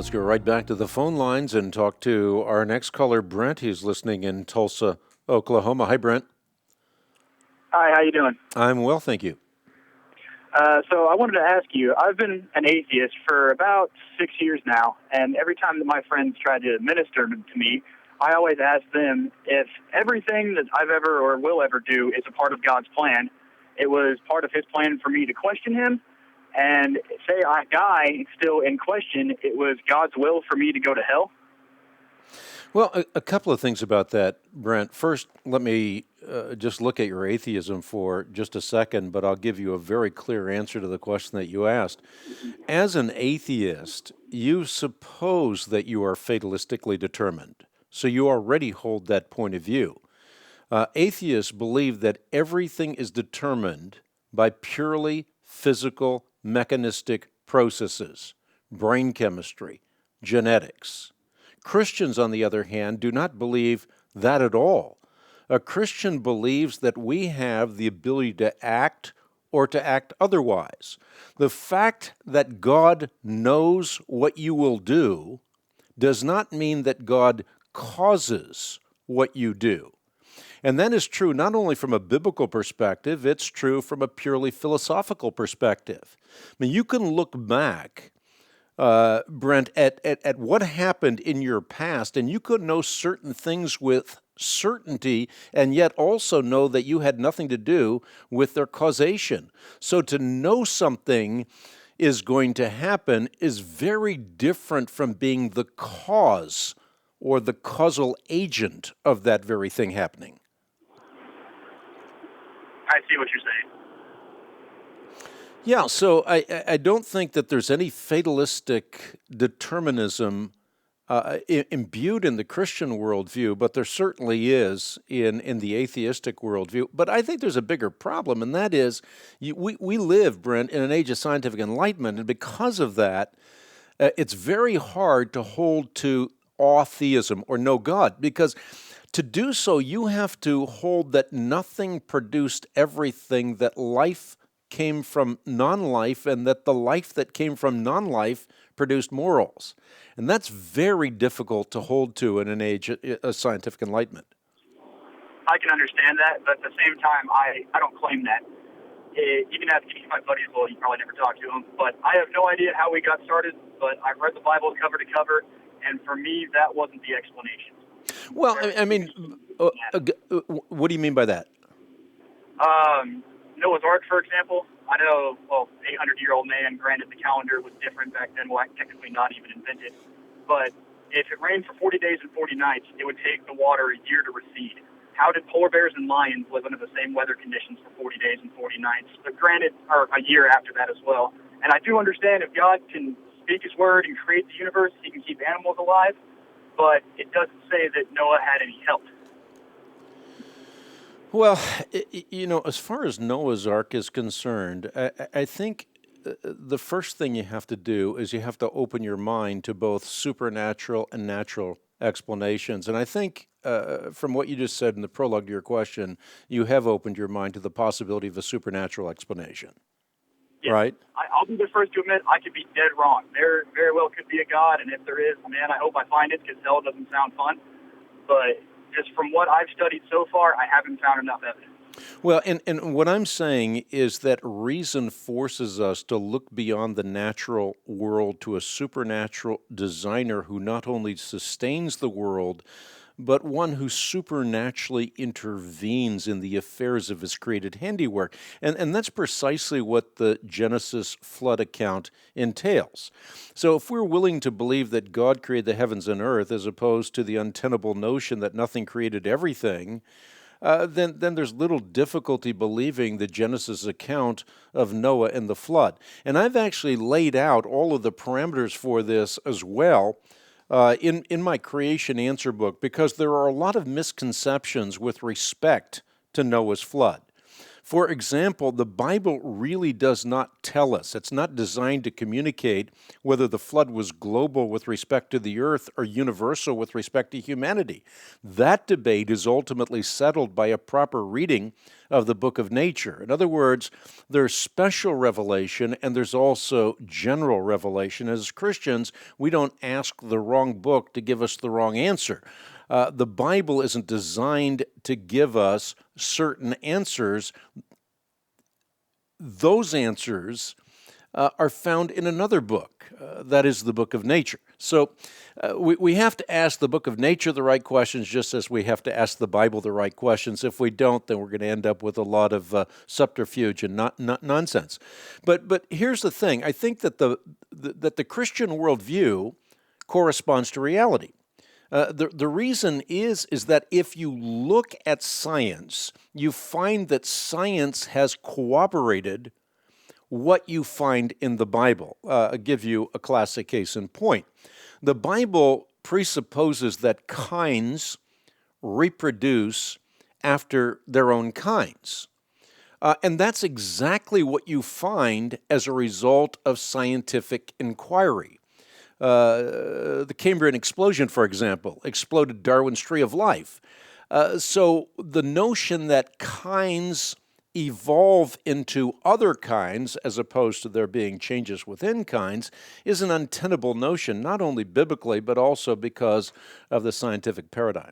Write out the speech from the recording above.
Let's go right back to the phone lines and talk to our next caller, Brent. He's listening in Tulsa, Oklahoma. Hi, Brent. Hi, how you doing? I'm well, thank you. So I wanted to ask you, I've been an atheist for about 6 years now, and every time that my friends try to minister to me, I always ask them if everything that I've ever or will ever do is a part of God's plan. It was part of his plan for me to question him, and say I die still in question, it was God's will for me to go to hell. Well, a couple of things about that, Brent. First, let me just look at your atheism for just a second, but I'll give you a very clear answer to the question that you asked. As an atheist, you suppose that you are fatalistically determined, so you already hold that point of view. Atheists believe that everything is determined by purely physical, mechanistic processes, brain chemistry, genetics. Christians, on the other hand, do not believe that at all. A Christian believes that we have the ability to act or to act otherwise. The fact that God knows what you will do does not mean that God causes what you do. And that is true not only from a biblical perspective, it's true from a purely philosophical perspective. I mean, you can look back, Brent, at what happened in your past, and you could know certain things with certainty and yet also know that you had nothing to do with their causation. So to know something is going to happen is very different from being the cause or the causal agent of that very thing happening. I see what you're saying. Yeah, so I don't think that there's any fatalistic determinism imbued in the Christian worldview, but there certainly is in the atheistic worldview. But I think there's a bigger problem, and that is we live, Brent, in an age of scientific enlightenment, and because of that, it's very hard to hold to atheism or no God, because to do so, you have to hold that nothing produced everything, that life came from non-life, and that the life that came from non-life produced morals. And that's very difficult to hold to in an age of scientific enlightenment. I can understand that, but at the same time, I don't claim that. You can ask any of my buddies, well, you probably never talked to them, but I have no idea how we got started, but I've read the Bible cover to cover, and for me, that wasn't the explanation. Well, I mean, what do you mean by that? Noah's Ark, for example. I know, 800-year-old man, granted the calendar was different back then, well, technically not even invented, but if it rained for 40 days and 40 nights, it would take the water a year to recede. How did polar bears and lions live under the same weather conditions for 40 days and 40 nights? But granted, or a year after that as well. And I do understand if God can speak his word and create the universe, he can keep animals alive, but it doesn't say that Noah had any help. Well, as far as Noah's Ark is concerned, I think the first thing you have to do is you have to open your mind to both supernatural and natural explanations. And I think from what you just said in the prologue to your question, you have opened your mind to the possibility of a supernatural explanation. Yeah. Right? I'll be the first to admit I could be dead wrong. There very well could be a God, and if there is, man, I hope I find it, because hell doesn't sound fun. But just from what I've studied so far, I haven't found enough evidence. Well, and what I'm saying is that reason forces us to look beyond the natural world to a supernatural designer who not only sustains the world, but one who supernaturally intervenes in the affairs of his created handiwork. And that's precisely what the Genesis flood account entails. So if we're willing to believe that God created the heavens and earth as opposed to the untenable notion that nothing created everything, then there's little difficulty believing the Genesis account of Noah and the flood. And I've actually laid out all of the parameters for this as well in my Creation Answer book, because there are a lot of misconceptions with respect to Noah's flood. For example, the Bible really does not tell us, it's not designed to communicate whether the flood was global with respect to the earth or universal with respect to humanity. That debate is ultimately settled by a proper reading of the book of nature. In other words, there's special revelation and there's also general revelation. As Christians, we don't ask the wrong book to give us the wrong answer. The Bible isn't designed to give us certain answers. Those answers are found in another book, that is the book of nature. So we have to ask the book of nature the right questions, just as we have to ask the Bible the right questions. If we don't, then we're going to end up with a lot of subterfuge and not nonsense. But here's the thing. I think that the Christian worldview corresponds to reality. The reason is that if you look at science, you find that science has corroborated what you find in the Bible. I'll give you a classic case in point. The Bible presupposes that kinds reproduce after their own kinds. And that's exactly what you find as a result of scientific inquiry. The Cambrian explosion, for example, exploded Darwin's tree of life. So the notion that kinds evolve into other kinds as opposed to there being changes within kinds is an untenable notion, not only biblically, but also because of the scientific paradigm.